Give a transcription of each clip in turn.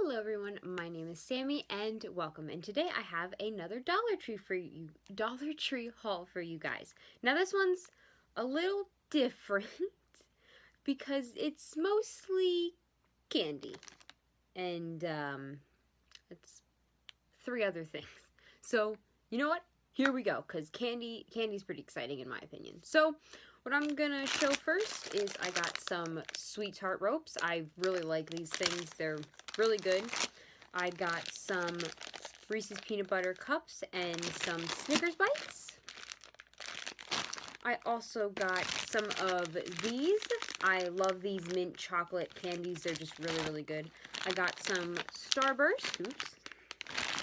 Hello everyone, my name is Sammy and welcome. And today I have another Dollar Tree haul for you guys. Now this one's a little different because it's mostly candy and it's three other things. So, you know what? Here we go, because candy's pretty exciting in my opinion. So, what I'm gonna show first is I got some Sweetheart ropes. I really like these things. They're really good. I got some Reese's Peanut Butter Cups and some Snickers Bites. I also got some of these. I love these mint chocolate candies. They're just really, really good. I got some Starburst,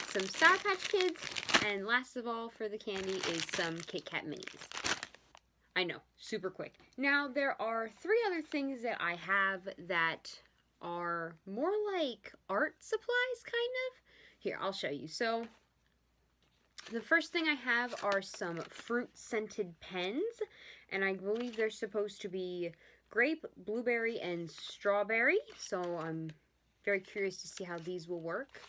some Sour Patch Kids, and last of all for the candy is some Kit Kat Minis. I know, super quick. Now, there are three other things that I have that are more like art supplies, kind of. Here, I'll show you. So, the first thing I have are some fruit-scented pens, and I believe they're supposed to be grape, blueberry, and strawberry, so I'm very curious to see how these will work.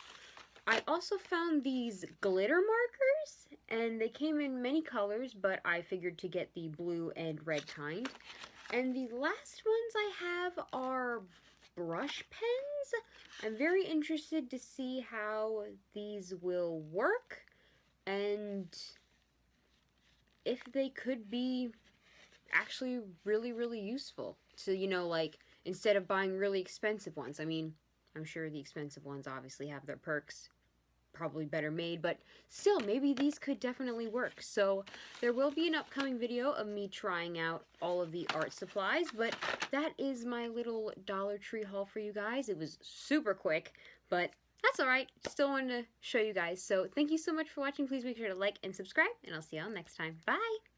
I also found these glitter markers, and they came in many colors, but I figured to get the blue and red kind. And the last ones I have are brush pens. I'm very interested to see how these will work, and if they could be actually really, really useful to, like, instead of buying really expensive ones. I mean, I'm sure the expensive ones obviously have their perks, probably better made, but still, maybe these could definitely work. So there will be an upcoming video of me trying out all of the art supplies, but that is my little Dollar Tree haul for you guys. It was super quick, but that's alright. Still wanted to show you guys. So thank you so much for watching. Please make sure to like and subscribe, and I'll see y'all next time. Bye!